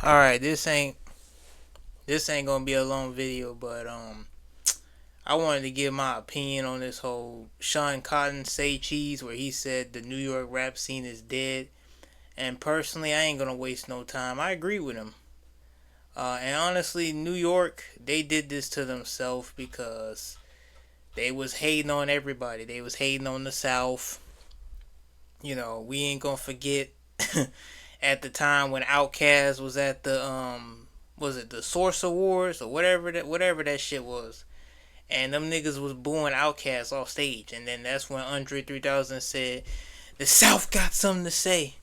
All right, this ain't gonna be a long video, but I wanted to give my opinion on this whole Sean Cotton say cheese where he said the New York rap scene is dead. And personally, I ain't gonna waste no time. I agree with him. And honestly, New York, they did this to themselves because they was hating on everybody. They was hating on the South. We ain't gonna forget at the time when Outkast was at the was it the Source Awards or whatever that shit was, and them niggas was booing Outkast off stage, and then that's when Andre 3000 said the South got something to say.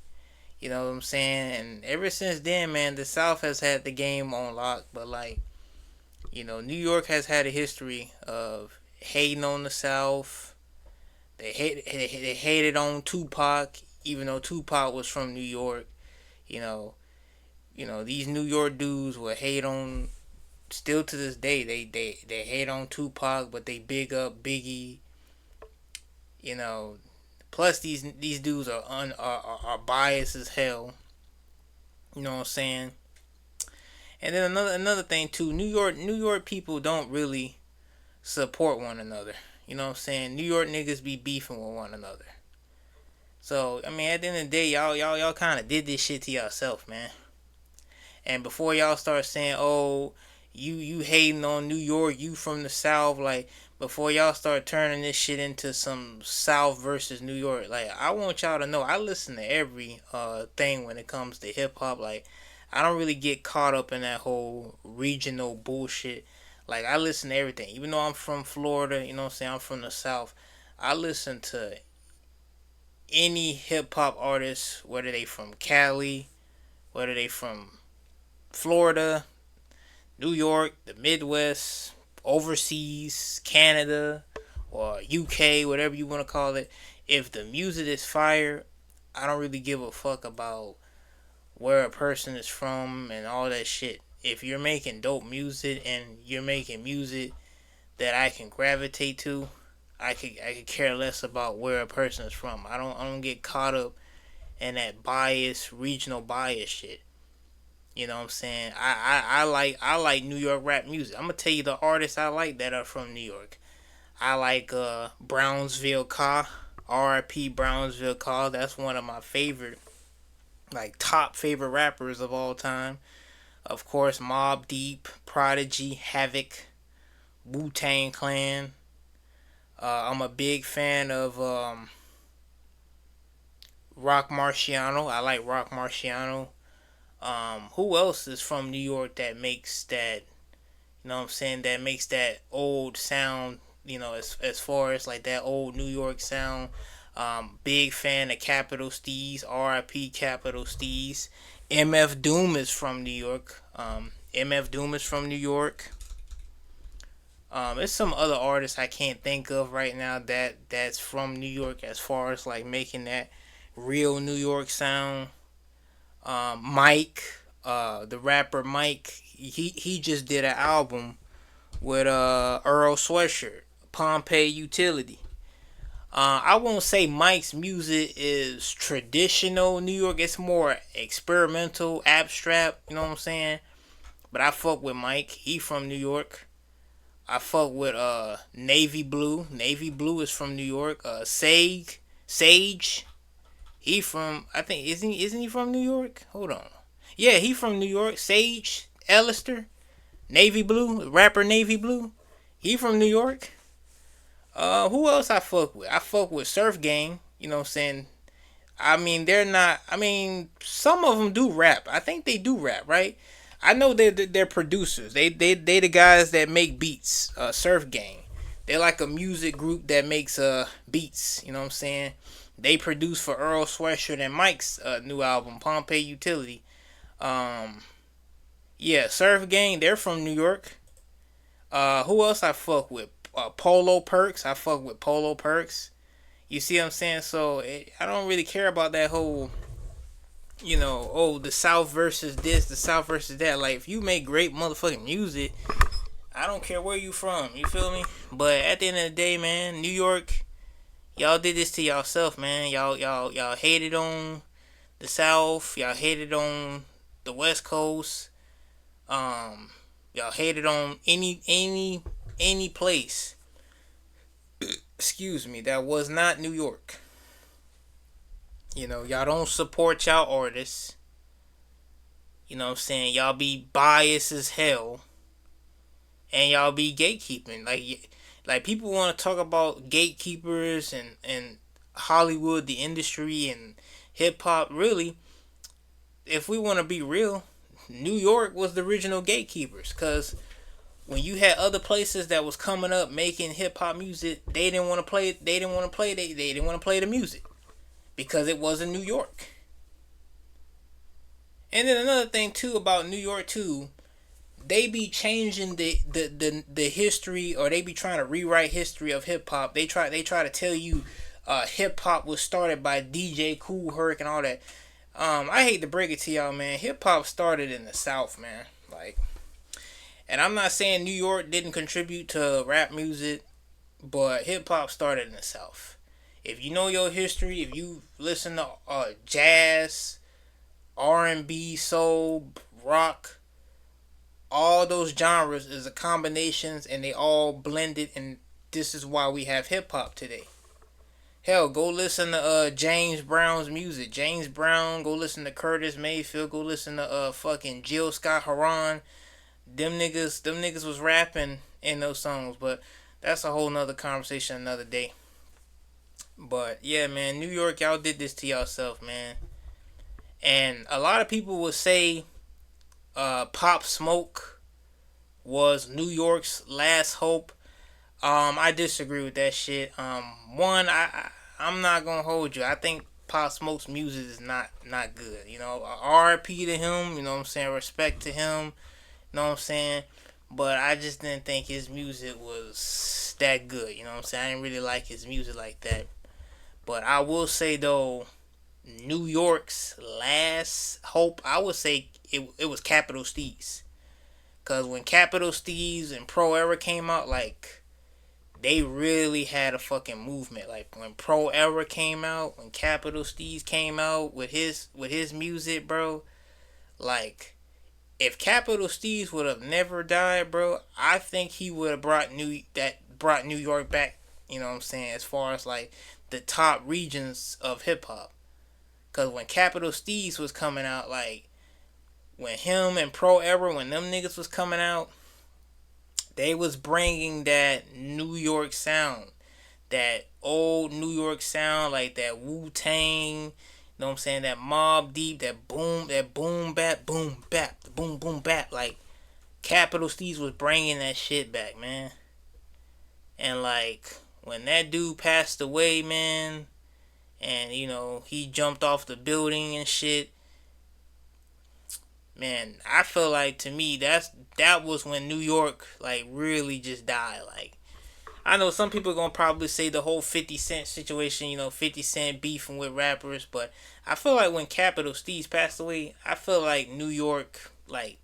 You know what I'm saying? And ever since then, man, the South has had the game on lock, but like, New York has had a history of hating on the South. They hated on Tupac, even though Tupac was from New York. You know, these New York dudes will hate on. Still to this day, they hate on Tupac, but they big up Biggie. You know, plus these dudes are biased as hell. You know what I'm saying? And then another thing too, New York people don't really support one another. You know what I'm saying? New York niggas be beefing with one another. So I mean, at the end of the day, y'all kind of did this shit to yourself, man. And before y'all start saying, "Oh, you hating on New York, you from the South," like before y'all start turning this shit into some South versus New York, like I want y'all to know, I listen to every thing when it comes to hip hop. Like I don't really get caught up in that whole regional bullshit. Like I listen to everything, even though I'm from Florida. You know what I'm saying? I'm from the South. I listen to any hip hop artist, whether they from Cali, whether they from Florida, New York, the Midwest, overseas, Canada, or UK, whatever you want to call it. If the music is fire, I don't really give a fuck about where a person is from and all that shit. If you're making dope music and you're making music that I can gravitate to, I could care less about where a person is from. I don't get caught up in that bias, regional bias shit. You know what I'm saying? I like New York rap music. I'm gonna tell you the artists I like that are from New York. I like Brownsville Ka, R.I.P. Brownsville Ka. That's one of my favorite, like top favorite rappers of all time. Of course, Mobb Deep, Prodigy, Havoc, Wu Tang Clan. I'm a big fan of Rock Marciano. I like Rock Marciano. Who else is from New York that makes that, you know what I'm saying, that makes that old sound, as far as like that old New York sound. Big fan of Capital Steez, R.I.P. Capital Steez. MF Doom is from New York. MF Doom is from New York. There's some other artists I can't think of right now that's from New York as far as like making that real New York sound. Mike, the rapper Mike, he just did an album with Earl Sweatshirt, Pompeii Utility. I won't say Mike's music is traditional New York. It's more experimental, abstract. You know what I'm saying? But I fuck with Mike. He from New York. I fuck with Navy Blue. Navy Blue is from New York. Sage. He from, I think, isn't he from New York? Hold on. Yeah, he from New York. Sage Ellister, Navy Blue, rapper Navy Blue. He from New York. Who else I fuck with? I fuck with Surf Gang. You know what I'm saying? I mean, they're not. I mean, some of them do rap. I think they do rap, right? I know they're producers. They the guys that make beats. Surf Gang. They're like a music group that makes beats. You know what I'm saying? They produce for Earl Sweatshirt and Mike's new album, Pompeii Utility. Um, yeah, Surf Gang. They're from New York. Who else I fuck with? Polo Perks. I fuck with Polo Perks. You see what I'm saying? So I don't really care about that whole, oh, the South versus this, the South versus that. Like, if you make great motherfucking music, I don't care where you from. You feel me? But at the end of the day, man, New York, y'all did this to yourself, man. Y'all hated on the South. Y'all hated on the West Coast. Um, y'all hated on any place. Excuse me, that was not New York. Y'all don't support y'all artists. You know what I'm saying? Y'all be biased as hell, and y'all be gatekeeping. Like people want to talk about gatekeepers and Hollywood, the industry, and hip hop. Really, if we want to be real, New York was the original gatekeepers. Cause when you had other places that was coming up making hip hop music, they didn't want to play. They didn't want to play. They didn't want to play the music because it wasn't New York. And then another thing too about New York too, they be changing the history, or they be trying to rewrite history of hip hop. They try to tell you hip hop was started by DJ Kool Herc and all that. I hate to break it to y'all, man. Hip hop started in the South, man. Like, and I'm not saying New York didn't contribute to rap music, but hip hop started in the South. If you know your history, if you listen to jazz, R&B, soul, rock, all those genres is a combinations, and they all blended, and this is why we have hip hop today. Hell, go listen to James Brown's music. James Brown, go listen to Curtis Mayfield, go listen to fucking Jill Scott Heron. Them niggas was rapping in those songs, but that's a whole nother conversation another day. But yeah, man, New York, y'all did this to yourself, man. And a lot of people will say Pop Smoke was New York's last hope. I disagree with that shit. One, I'm not gonna hold you. I think Pop Smoke's music is not good. R.I.P. to him. You know what I'm saying? Respect to him. You know what I'm saying? But I just didn't think his music was that good. You know what I'm saying? I didn't really like his music like that. But I will say though, New York's last hope, I would say it was Capital Steez. Cause when Capital Steez and Pro Era came out, like, they really had a fucking movement. Like when Pro Era came out, when Capital Steez came out with his music, bro. Like, if Capital Steez would have never died, bro, I think he would have brought New York back. You know what I'm saying? As far as like the top regions of hip hop. Cause when Capital Steez was coming out, like when him and Pro Era, when them niggas was coming out, they was bringing that New York sound, that old New York sound, like that Wu Tang. You know what I'm saying? That Mob Deep, that boom bap, boom bap. Like Capital Steez was bringing that shit back, man. And like when that dude passed away, man, and he jumped off the building and shit, man, I feel like, to me, that was when New York like really just died. Like, I know some people are gonna probably say the whole 50 Cent situation, 50 Cent beefing with rappers, but I feel like when Capital Steez passed away, I feel like New York, like,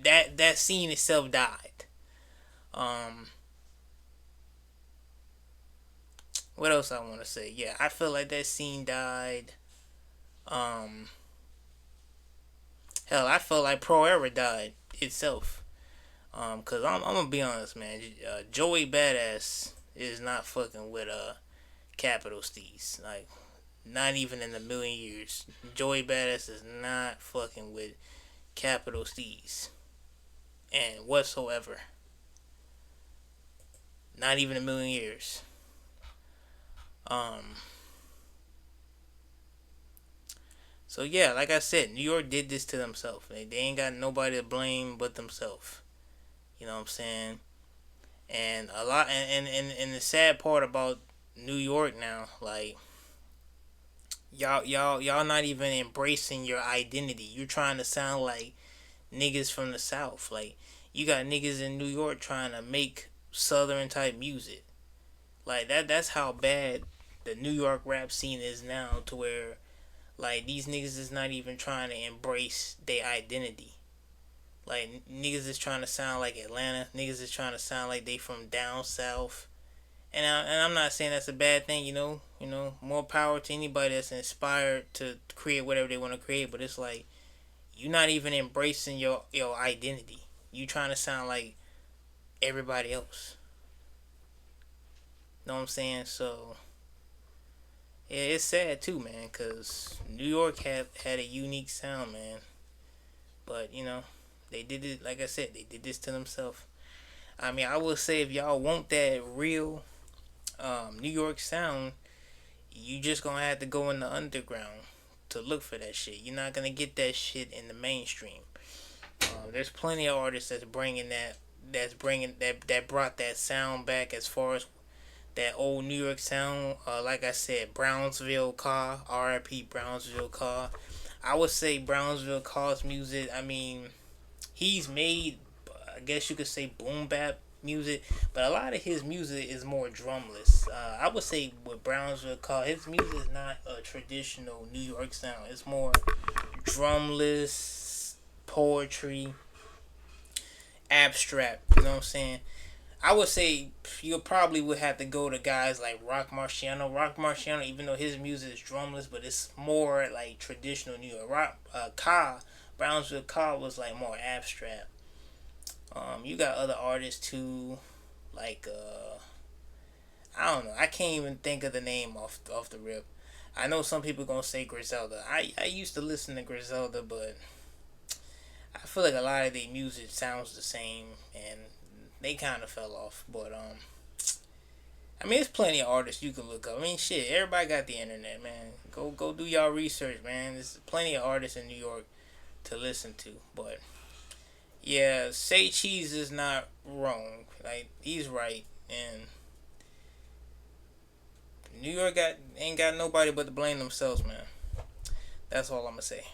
that scene itself died. Um, what else I want to say? Yeah, I feel like that scene died. Um, Hell, I felt like Pro Era died itself. Cause I'm gonna be honest, man. Joey Badass is not fucking with Capital Steez. Like, not even in a million years. Joey Badass is not fucking with Capital Steez, and whatsoever. Not even a million years. Um. So yeah, like I said, New York did this to themselves. They ain't got nobody to blame but themselves. You know what I'm saying? And a lot, and the sad part about New York now, like, y'all not even embracing your identity. You're trying to sound like niggas from the South. Like, you got niggas in New York trying to make Southern type music. Like, that's how bad the New York rap scene is now, to where, like, these niggas is not even trying to embrace their identity. Like, niggas is trying to sound like Atlanta. Niggas is trying to sound like they from down south. And I'm not saying that's a bad thing, more power to anybody that's inspired to create whatever they want to create. But it's like, You're not even embracing your identity. You trying to sound like everybody else. Know what I'm saying? So yeah, it's sad too, man. Cause New York had a unique sound, man. But they did it. Like I said, they did this to themselves. I mean, I will say if y'all want that real New York sound, you just gonna have to go in the underground to look for that shit. You're not gonna get that shit in the mainstream. There's plenty of artists that brought that sound back as far as that old New York sound. Like I said, Brownsville Car, R.I.P. Brownsville Car. I would say Brownsville Car's music. I mean, he's made, I guess you could say, boom bap music, but a lot of his music is more drumless. I would say with Brownsville Car, his music is not a traditional New York sound. It's more drumless, poetry, abstract. You know what I'm saying? I would say you probably would have to go to guys like Rock Marciano. Rock Marciano, even though his music is drumless, but it's more like traditional New York rock. Brownsville Ka was like more abstract. You got other artists too, like I don't know. I can't even think of the name off the rip. I know some people gonna say Griselda. I used to listen to Griselda, but I feel like a lot of their music sounds the same, and they kind of fell off. But I mean, there's plenty of artists you can look up. I mean, shit, everybody got the internet, man. Go do y'all research, man. There's plenty of artists in New York to listen to. But yeah, Say Cheese is not wrong. Like he's right, and New York ain't got nobody but to blame themselves, man. That's all I'm gonna say.